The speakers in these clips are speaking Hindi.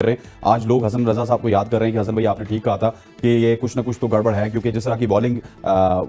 रहे हैं। आज लोग हसन रजा साहब को याद कर रहे हैं कि हसन भाई आपने ठीक कहा था कि ये कुछ ना कुछ तो गड़बड़ है, क्योंकि जिस तरह की बॉलिंग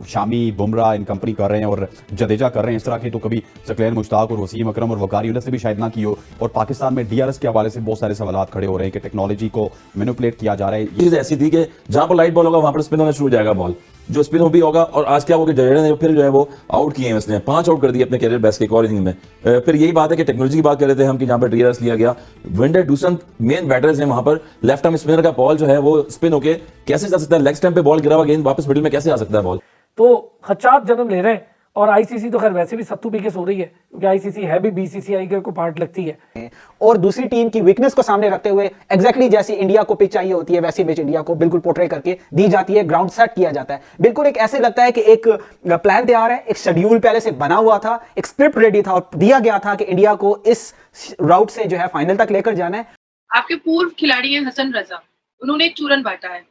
शामी बुमराह इन कंपनी कर रहे हैं और जडेजा कर रहे हैं, इस तरह की तो कभी सकलैन मुश्ताक और वसीम अकरम और वकार यूनिस से भी शायद ना की हो। और पाकिस्तान में डीआरएस के हवाले से बहुत सारे सवाल खड़े हो रहे हैं कि टेक्नोलॉजी को मैनिपुलेट किया जा रहा है। चीज ऐसी थी कि जहां पर लाइट बॉल होगा वहां पर स्पिन होना शुरू हो जाएगा, बॉल जो स्पिन भी होगा। और आज क्या होगा, जडेजा ने फिर जो है वो आउट किए हैं, उसने 5 आउट कर दिए अपने कैरियर बेस्ट के एक और इनिंग में। फिर यही बात है कि टेक्नोलॉजी की बात कर रहे थे हम कि जहां पर डीआरएस लिया गया, विंडर डूसन मेन बैटर्स हैं वहां पर। लेफ्ट आर्म स्पिनर का बॉल जो है वो स्पिन होके कैसे जा सकता है, लेग स्टंप पे बॉल गिरा हुआ गेंद वापस मिडिल में कैसे आ सकता है बॉल। तो खदशात जन्म ले रहे हैं। और आईसीसी तो खैर वैसे भी सत्तू पी के सो रही है, क्योंकि आईसीसी है भी बीसीसीआई के को पार्ट लगती है। और दूसरी टीम की वीकनेस को सामने रखते हुए एग्जैक्टली जैसी इंडिया को पिच चाहिए होती है वैसी पिच इंडिया को बिल्कुल पोर्ट्रे करके दी जाती है, ग्राउंड सेट किया जाता है। बिल्कुल एक ऐसे लगता है कि एक प्लान तैयार है, एक शेड्यूल पहले से बना हुआ था, एक स्क्रिप्ट रेडी था और दिया गया था कि इंडिया को इस राउट से जो है फाइनल तक लेकर जाना है। आपके पूर्व खिलाड़ी हैं हसन रजा, उन्होंने एक चूरन बांटा है,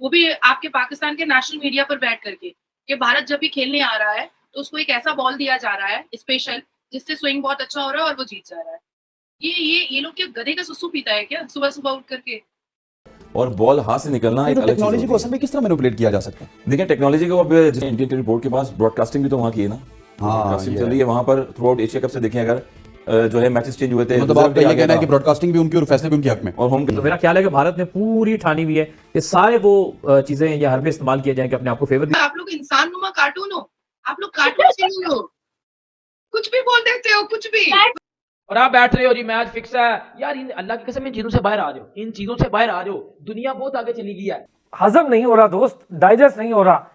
वो भी आपके पाकिस्तान के नेशनल मीडिया पर बैठ करके कि भारत जब भी खेलने आ रहा है तो उसको एक ऐसा बॉल दिया जा रहा है स्पेशल जिससे स्विंग बहुत अच्छा हो रहा है और वो जीत जा रहा है। ये लोग क्या गधे का सुसु पीता है क्या सुबह सुबह उठ करके? और बॉल हाथ से निकलना एक अलग चीज टेक्नोलॉजी को असल में किस तरह मैनिपुलेट किया जा सकता है? देखिए टेक्नोलॉजी को अब इंडियन क्रिकेट बोर्ड के पास ब्रॉडकास्टिंग भी तो वहां की है ना, ब्रॉडकास्टिंग चल रही है वहां पर थ्रू आउट एशिया कप से। देखें अगर जो है मैचेस चेंज हुए थे, मतलब आपका ये कहना है कि ब्रॉडकास्टिंग भी उनकी और फैसले भी उनके हक में। और होम तो मेरा ख्याल है कि भारत ने पूरी ठानी हुई है कि सारे वो चीजें या हरबे इस्तेमाल किए जाएं कि अपने आप को फेवर। आप लोग इंसान नुमा कार्टून हो, आप लोग कार्टून से नहीं हो, कुछ भी बोल देते हो कुछ भी। और आप बैठ रहे हो जी मैच फिक्स है यार, इन अल्लाह की कसम इन चीजों से बाहर आ जाओ, इन चीजों से बाहर आ जाओ, दुनिया बहुत आगे चली गई है। हजम नहीं हो रहा दोस्त, डाइजेस्ट नहीं हो रहा।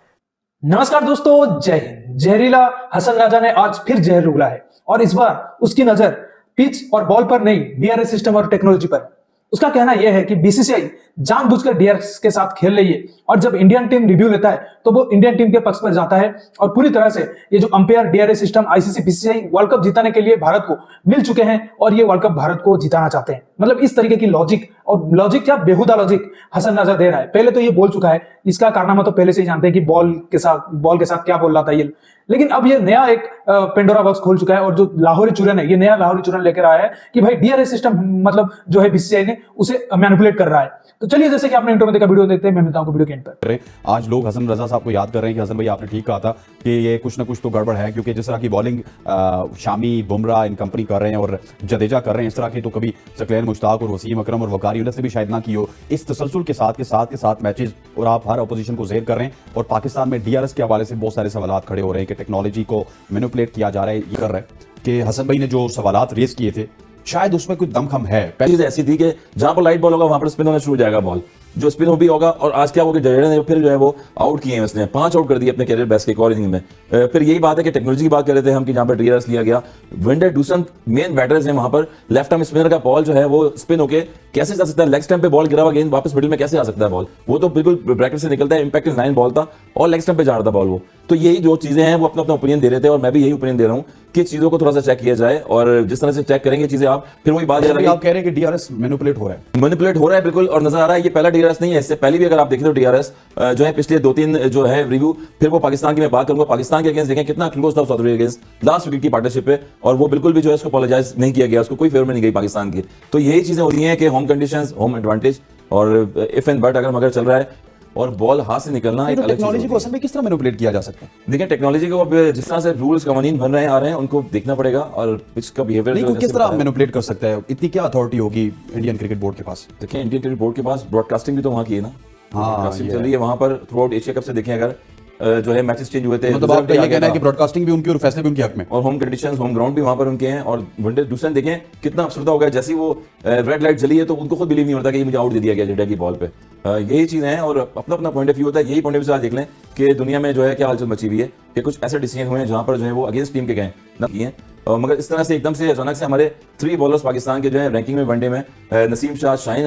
नमस्कार दोस्तों, जय हिंद। जहरीला हसन राजा ने आज फिर जहर उगला है और इस बार उसकी नजर पिच और बॉल पर नहीं, डीआरएस सिस्टम और टेक्नोलॉजी पर। उसका कहना यह है कि बीसीसीआई जानबूझकर डीआरएस के साथ खेल रही है और जब इंडियन टीम रिव्यू लेता है तो वो इंडियन टीम के पक्ष पर जाता है और पूरी तरह से ये जो umpire DRS system ICC BCCI world cup जिताने के लिए भारत को मिल चुके हैं और ये वर्ल्ड कप भारत को जिताना चाहते हैं। मतलब इस तरीके की लॉजिक, और लॉजिक क्या बेहुदा लॉजिक हसन राजा दे रहा है। पहले तो ये बोल चुका है, इसका कारनामा तो पहले से ही जानते हैं कि बॉल के साथ क्या बोल रहा था ये, लेकिन अब ये नया एक पेंडोरा बॉक्स खोल चुका है और जो लाहौरी चूरन है, ये नया लाहौरी चूरन लेकर आया है कि भाई डीआरएस सिस्टम मतलब जो है बीसीसीआई ने उसे मैनिपुलेट कर रहा है। तो चलिए जैसे कि आपने इंट्रो में देखा, वीडियो देखते हैं, मैं मिलता हूं वीडियो के एंड पर। आज लोग हसन रजा साहब को याद कर रहे हैं कि हसन भाई आपने ठीक कहा था कि ये कुछ ना कुछ तो गड़बड़ है, क्योंकि जिस तरह की बॉलिंग शामी बुमराह इन कंपनी कर रहे हैं और जडेजा कर रहे हैं, इस तरह की तो कभी सकलैन मुश्ताक और वसीम अकरम और वकार यूनिस से भी शायद ना की हो। इस तसलसल के साथ मैचेस और आप हर अपोजिशन को जेर कर रहे हैं और पाकिस्तान में डीआरएस के हवाले से बहुत सारे सवाल खड़े हो रहे हैं कि टेक्नोलॉजी को मैनिपुलेट किया जा रहा है। ये कर रहा है कि हसन भाई ने जो सवाल रेज किए थे शायद उसमें कोई दमखम है। चीज ऐसी थी कि जहां पर लाइट बॉल होगा वहां पर स्पिन होना शुरू हो जाएगा, बॉल जो स्पिन भी होगा। और आज क्या होगा, जडेजा ने फिर जो है वो आउट किए हैं, उसने 5 आउट कर दिए अपने कैरियर बेस्ट के एक और इनिंग में। फिर यही बात है कि टेक्नोलॉजी की बात कर रहे थे हम कि जहां पर डीआरएस लिया गया, विंडर डूसन मेन बैटर्स हैं वहां पर। लेफ्ट आर्म स्पिनर का बॉल जो है वो स्पिन होके कैसे जा सकता है, लेग स्टंप पे बॉल गिरा हुआ गेंद वापस मिडिल में कैसे आ सकता है बॉल। वो तो बिल्कुल ब्रैकेट से निकलता है, इंपैक्ट लाइन बॉल था और लेग स्टंप पे जा रहा था बॉल वो। तो यही जो चीजें हैं वो अपना अपना ओपिनियन दे रहे थे और मैं भी यही ओपिनियन दे रहा हूँ कि चीजों को थोड़ा सा चेक किया जाए। और जिस तरह से चेक करेंगे चीजें आप, फिर वही बात आप कह रहे हैं कि डीआरएस मैनिपुलेट हो रहा है। मैनिपुलेट हो रहा है बिल्कुल, और नजर आ रहा है ये पहला डीआरएस नहीं है। इससे पहले भी अगर आप देखें तो डीआरएस जो है पिछले 2-3 जो है रिव्यू, फिर वो पाकिस्तान की मैं बात करूंगा, पाकिस्तान के अगेंस्ट देखें कितना क्लोज था साउथ अफ्रीका के अगेंस्ट लास्ट विकेट की पार्टनरशिप पे, और वो बिल्कुल भी जो है उसको अपोलोजाइज नहीं किया गया, उसको कोई फेवर में नहीं गई पाकिस्तान की। तो यही चीजें होती हैं कि होम कंडीशंस, होम एडवांटेज और इफ एंड बट अगर चल रहा है और बॉल हाथ से निकलना एक अलग टेक्नोलॉजी को असल में किस तरह मैनिपुलेट किया जा सकता है? देखिए टेक्नोलॉजी को अब जिस तरह से रूल्स कवानीन बन रहे हैं आ रहे हैं उनको देखना पड़ेगा और इसका बिहेवियर किस तरह मैनिपुलेट कर सकता है। इतनी क्या अथॉरिटी होगी इंडियन क्रिकेट बोर्ड के पास? देखिए इंडियन क्रिकेट बोर्ड के पास ब्रॉडकास्टिंग भी तो वहां की है ना, ब्रॉडकास्टिंग चल रही है वहां पर थ्रू आउट एशिया कप से। देखें अगर जो है मैचेस चेंज हुए थे, मतलब आपका ये कहना है कि ब्रॉडकास्टिंग भी उनकी और फैसले भी उनके हक में, और होम कंडीशंस, होम ग्राउंड भी वहां पर उनके हैं। और विंडर डूसन देखें कितना अफसरदा हो गया, जैसी वो रेड लाइट जली है तो उनको खुद बिलीव नहीं होता कि ये मुझे आउट दे दिया गया जडेजा की बॉल पे। यही चीजें हैं और अपना अपना पॉइंट ऑफ व्यू होता है। यही पॉइंट ऑफ व्यू से आज देख लें कि दुनिया में जो है क्या हालचाल मची हुई है कि कुछ ऐसे डिसीजन हुए हैं जहां पर जो है वो अगेंस्ट टीम के गए ना किए, मगर इस तरह से एकदम से अचानक से हमारे 3 बॉलर्स पाकिस्तान के जो है रैंकिंग में वनडे में नसीम शाह, शाहीन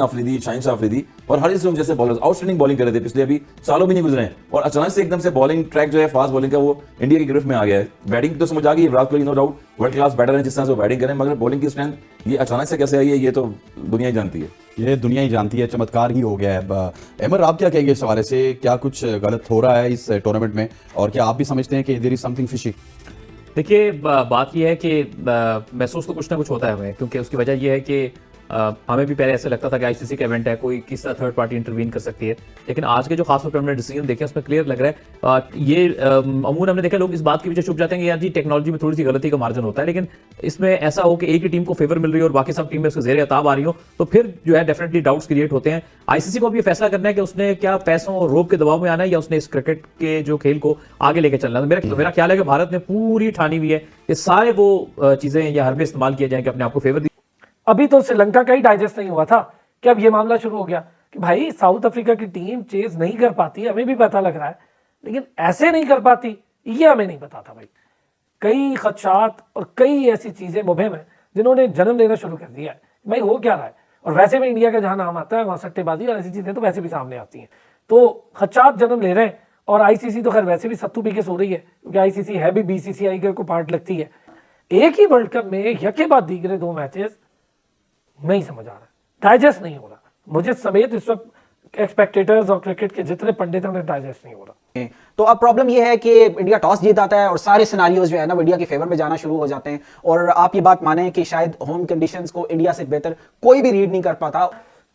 शाह अफरीदी और हारिस रऊफ जैसे बॉलर्स आउटस्टैंडिंग बॉलिंग कर रहे थे, पिछले अभी सालों भी नहीं गुजरे हैं, और अचानक से एकदम से बॉलिंग ट्रैक जो है फास्ट बॉलिंग का वो इंडिया की गिरफ्त में आ गया है। बैटिंग तो समझ आ गई, Virat Kohli no doubt world class batter है जिस तरह से वो बैटिंग करें, मगर बॉलिंग की स्ट्रेंथ ये अचानक से कैसे आई है ये तो दुनिया ही जानती है। ये दुनिया ही जानती है, चमत्कार ही हो गया है। अहमद आप क्या कहेंगे इस हवाले से? क्या कुछ गलत हो रहा है इस टूर्नामेंट में और क्या आप भी समझते हैं कि देयर इज समथिंग फिशी? देखिए बात यह है कि महसूस तो कुछ ना कुछ होता है हमें, क्योंकि उसकी वजह यह है कि हमें भी पहले ऐसा लगता था कि आईसीसी का इवेंट है, कोई किस तरह थर्ड पार्टी इंटरवीन कर सकती है, लेकिन आज के जो खास तौर पर हमने डिसीजन देखे उसमें क्लियर लग रहा है ये अमूमन हमने देखा लोग इस बात के पीछे छुप जाते हैं कि यार जी टेक्नोलॉजी में थोड़ी सी गलती का मार्जिन होता है, लेकिन इसमें ऐसा हो कि एक ही टीम को फेवर मिल रही हो और बाकी सब टीमें उसके ज़ेर अताब आ रही हो, तो फिर जो है डेफिनेटली डाउट्स क्रिएट होते हैं। आईसीसी को भी ये फैसला करना है कि उसने क्या पैसों और रोब के दबाव में आना है या उसने इस क्रिकेट के जो खेल को आगे लेके चलना है। मेरा ख्याल है कि भारत ने पूरी ठानी हुई है कि सारे वो चीजें या हरबे इस्तेमाल किए जाएंगे अपने आप को फेवर। अभी तो श्रीलंका का ही डाइजेस्ट नहीं हुआ था कि अब ये मामला शुरू हो गया कि भाई साउथ अफ्रीका की टीम चेज नहीं कर पाती, हमें भी पता लग रहा है, लेकिन ऐसे नहीं कर पाती ये हमें नहीं पता था भाई। कई खदशात और कई ऐसी चीजें मुबहिम है जिन्होंने जन्म लेना शुरू कर दिया है भाई हो क्या रहा है। और वैसे भी इंडिया का जहां नाम आता है वहां सट्टेबाजी और ऐसी चीजें तो वैसे भी सामने आती हैं, तो खदशात जन्म ले रहे हैं। और आईसीसी तो खैर वैसे भी सत्तू पी के सो रही है, क्योंकि आईसीसी है भी बीसीसीआई को पार्ट लगती है। एक ही वर्ल्ड कप में यके बाद दीगरे 2 मैचेस नहीं समझ आ रहा, डाइजेस्ट नहीं हो रहा, मुझे समेत इस वक्त एक्सपेक्टेटर्स और क्रिकेट के जितने पंडित हैं उन्हें डाइजेस्ट नहीं हो रहा। तो अब प्रॉब्लम यह है कि इंडिया टॉस जीत आता है और सारे सिनारियोज जो है ना वो इंडिया के फेवर में जाना शुरू हो जाते हैं। और आप ये बात माने कि शायद होम कंडीशंस को इंडिया से बेहतर कोई भी रीड नहीं कर पाता।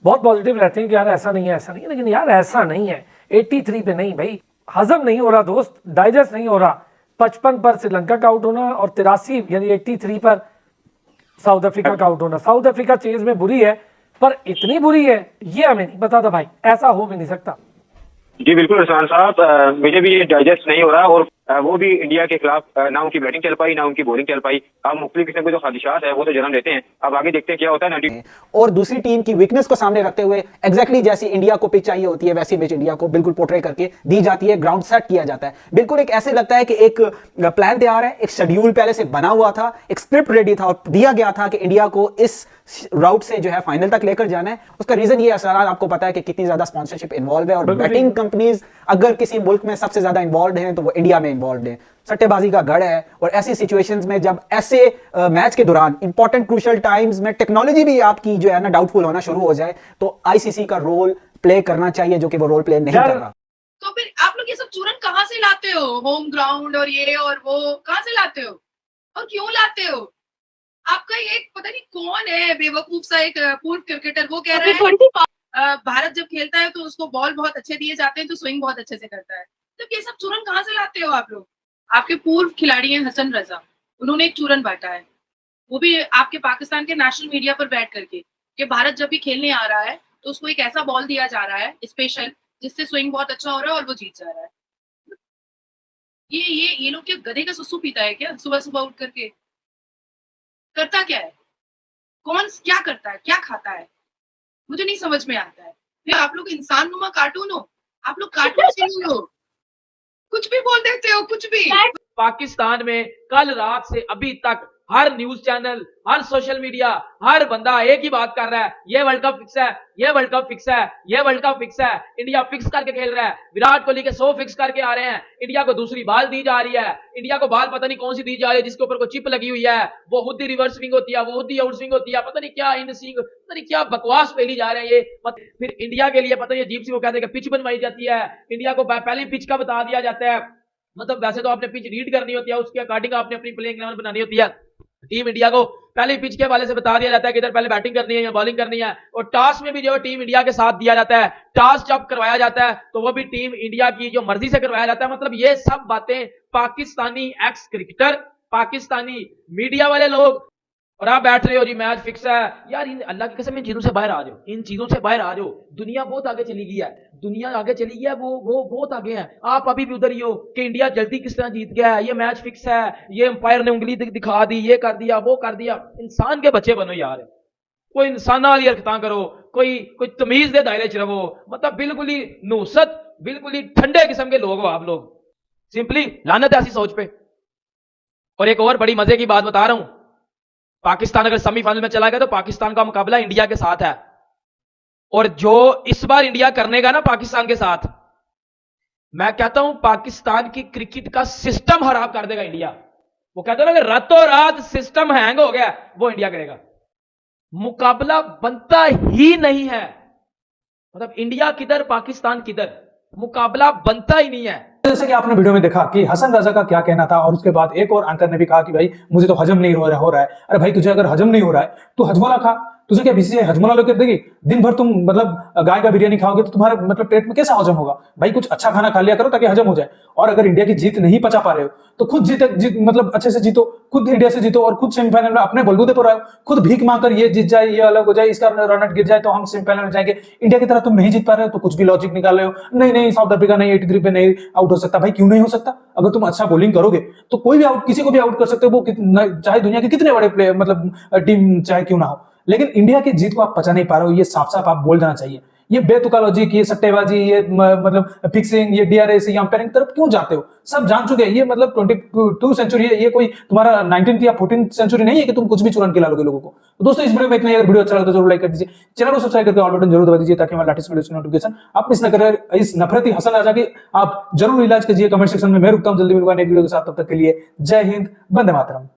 बहुत पॉजिटिव रहते हैं कि यार ऐसा नहीं है ऐसा नहीं है, लेकिन यार ऐसा नहीं है। 83 पे नहीं भाई, हजम नहीं हो रहा दोस्त, डाइजेस्ट नहीं हो रहा। 55 पर श्रीलंका का आउट होना और 83 यानी 83 पर साउथ अफ्रीका का आउट होना। साउथ अफ्रीका चेज में बुरी है, पर इतनी बुरी है ये हमें नहीं पता था भाई, ऐसा हो भी नहीं सकता। जी बिल्कुल इरफान साहब, मुझे भी ये डाइजेस्ट नहीं हो रहा। और वो भी इंडिया के खिलाफ ना उनकी बैटिंग चल पाई ना उनकी बॉलिंग चल पाई। अब मुख्तलिफ किस्म के जो खदशात है वो तो जन्म लेते हैं। अब आगे देखते हैं क्या होता है। और दूसरी टीम की वीकनेस को सामने रखते हुए एग्जैक्टली जैसी इंडिया को पिच चाहिए होती है वैसी पिच इंडिया को बिल्कुल पोर्ट्रे करके दी जाती है, ग्राउंड सेट किया जाता है। बिल्कुल एक ऐसे लगता है कि एक प्लान तैयार है, एक शेड्यूल पहले से बना हुआ था, एक स्क्रिप्ट रेडी था और दिया गया था कि इंडिया को इस राउट से जो है फाइनल तक लेकर जाना है। उसका रीजन ये असरार आपको पता है कि कितनी ज्यादा स्पॉन्सरशिप इन्वॉल्व है और बैटिंग कंपनीज अगर किसी मुल्क में सबसे ज्यादा इन्वॉल्व हैं तो वो इंडिया में इन्वॉल्व है। सट्टेबाजी का गढ़ है और ऐसी सिचुएशंस में जब ऐसे मैच के दौरान इंपॉर्टेंट क्रूशियल टाइम्स में टेक्नोलॉजी भी आपकी जो है ना डाउटफुल होना शुरू हो जाए तो आईसीसी का रोल प्ले करना चाहिए, जो कि वो रोल प्ले नहीं कर रहा। तो फिर आप लोग ये सब चूरन कहाँ से लाते हो? होम ग्राउंड और ये और वो कहाँ से लाते हो और क्यों लाते हो? आपका एक पता नहीं कौन है बेवकूफ सा एक पूर्व क्रिकेटर, वो कह रहा है भारत जब खेलता है तो उसको बॉल बहुत अच्छे दिए जाते हैं तो स्विंग बहुत अच्छे से करता है। तो ये सब चूरन कहाँ से लाते हो आप लोग? आपके पूर्व खिलाड़ी हैं हसन रजा, उन्होंने एक चूरन बांटा है, वो भी आपके पाकिस्तान के नेशनल मीडिया पर बैठ करके कि भारत जब भी खेलने आ रहा है तो उसको एक ऐसा बॉल दिया जा रहा है स्पेशल जिससे स्विंग बहुत अच्छा हो रहा है और वो जीत जा रहा है। ये लोग क्या गधे का सुसु पीता है क्या? सुबह सुबह उठ करके करता क्या है? कौन क्या करता है, क्या खाता है, मुझे नहीं समझ में आता है। फिर आप लोग इंसान नुमा कार्टून हो, आप लोग कार्टून से हो, कुछ भी बोल देते हो, कुछ भी। पाकिस्तान में कल रात से अभी तक हर न्यूज चैनल, हर सोशल मीडिया, हर बंदा एक ही बात कर रहा है, ये वर्ल्ड कप फिक्स है, ये वर्ल्ड कप फिक्स है, ये वर्ल्ड कप फिक्स है। इंडिया फिक्स करके खेल रहा है, विराट कोहली के 100 फिक्स करके आ रहे हैं। इंडिया को दूसरी बाल दी जा रही है, इंडिया को बाल पता नहीं कौन सी दी जा रही है जिसके ऊपर कोई चिप लगी हुई है, वो हुद्दी रिवर्स स्विंग होती है, वो हुद्दी आउट स्विंग होती है, पता नहीं क्या इन स्विंग, पता नहीं क्या बकवास फैली जा रहे हैं ये। फिर इंडिया के लिए पता नहीं अजीब सी वो कहते हैं कि पिच बनवाई जाती है, इंडिया को पहले पिच का बता दिया जाता है। मतलब वैसे तो आपने पिच रीड करनी होती है, उसके अकॉर्डिंग आपने अपनी प्लेइंग 11 बनानी होती है। टीम इंडिया को पहले पिच के हवाले से बता दिया जाता है कि इधर पहले बैटिंग करनी है या बॉलिंग करनी है। और टॉस में भी जो टीम इंडिया के साथ दिया जाता है, टॉस जब करवाया जाता है तो वो भी टीम इंडिया की जो मर्जी से करवाया जाता है। मतलब ये सब बातें Pakistani x cricketer, Pakistani media वाले लोग, और आप बैठ रहे हो जी मैच फिक्स है। यार इन अल्लाह की कसम इन चीजों से बाहर आ जाओ, इन चीजों से बाहर आ जाओ। दुनिया बहुत आगे चली गई है, दुनिया आगे चली गई है, वो बहुत आगे है। आप अभी भी उधर ही हो कि इंडिया जल्दी किस तरह जीत गया है, ये मैच फिक्स है, ये अंपायर ने उंगली दिखा दी, ये कर दिया, वो कर दिया। इंसान के बच्चे बनो यार, कोई इंसान वाली हरकतां करो, कोई तमीज दे दायरे च रहो। मतलब बिल्कुल ही नूसत, बिल्कुल ही ठंडे किस्म के लोग हो आप लोग, सिंपली लानत है ऐसी सोच पे। और एक और बड़ी मजे की बात बता रहा हूं, पाकिस्तान अगर सेमीफाइनल में चला गया तो पाकिस्तान का मुकाबला इंडिया के साथ है। और जो इस बार इंडिया करने का ना पाकिस्तान के साथ, मैं कहता हूं पाकिस्तान की क्रिकेट का सिस्टम खराब कर देगा इंडिया। वो कहते हैं ना कि रातों रात सिस्टम हैंग हो गया, वो इंडिया करेगा। मुकाबला बनता ही नहीं है, मतलब इंडिया किधर पाकिस्तान किधर, मुकाबला बनता ही नहीं है। जैसे कि आपने वीडियो में देखा कि हसन रजा का क्या कहना था, और उसके बाद एक और एंकर ने भी कहा कि भाई मुझे तो हजम नहीं हो रहा है। अरे भाई तुझे अगर हजम नहीं हो रहा है तो हजमोला खा, तुझे क्या बीसीसीआई हजमोला लेकर देगी? दिन भर तुम मतलब गाय का बिरयानी खाओगे तो तुम्हारे मतलब पेट में कैसा हजम होगा? भाई कुछ अच्छा खाना खा लिया करो ताकि हजम हो जाए। और अगर इंडिया की जीत नहीं पचा पा रहे हो तो खुद जीत मतलब अच्छे से जीतो, खुद इंडिया से जीतो और खुद सेमीफाइनल में अपने बलबूते पर आओ। खुद भीख मांगकर ये जीत जाए, ये अलग हो जाए, इसका रन आउट गिर जाए तो हम सेमीफाइनल में जाएंगे। इंडिया की तरह तुम नहीं जीत पा रहे हो तो कुछ भी लॉजिक निकाल रहे हो, नहीं नहीं साउथ अफ्रीका नहीं 83 पे नहीं आउट हो सकता। भाई क्यों नहीं हो सकता? अगर तुम अच्छा बॉलिंग करोगे तो कोई भी आउट, किसी को भी आउट कर सकते हो, वो चाहे दुनिया के कितने बड़े प्लेयर मतलब टीम चाहे क्यों ना हो। लेकिन इंडिया की जीत को आप पचा नहीं पा रहे हो, ये साफ साफ आप बोल देना चाहिए। ये बेतुका लॉजिक, ये सट्टेबाजी, ये मतलब फिक्सिंग, ये डीआरएस, ये अंपायरिंग की तरफ क्यों जाते हो? सब जान चुके हैं ये मतलब 22 सेंचुरी है, ये कोई तुम्हारा 19th या 14th सेंचुरी नहीं है कि तुम कुछ भी चुरान खिला लोगे लोगों को। तो दोस्तों इस वीडियो में इतना ही। अगर वीडियो अच्छा लगा तो जरूर लाइक कर दीजिए, चैनल को सब्सक्राइब करके ऑल बटन जरूर दबा दीजिए ताकि हमारे लेटेस्ट वीडियो की नोटिफिकेशन आप मिस न करें। इस नफरती हसन राजा की आप जरूर इलाज कीजिए। कमेंट सेक्शन में मैं रुकता हूं, जल्दी मिलूंगा नई वीडियो के साथ। तब तक के लिए जय हिंद, वंदे मातरम।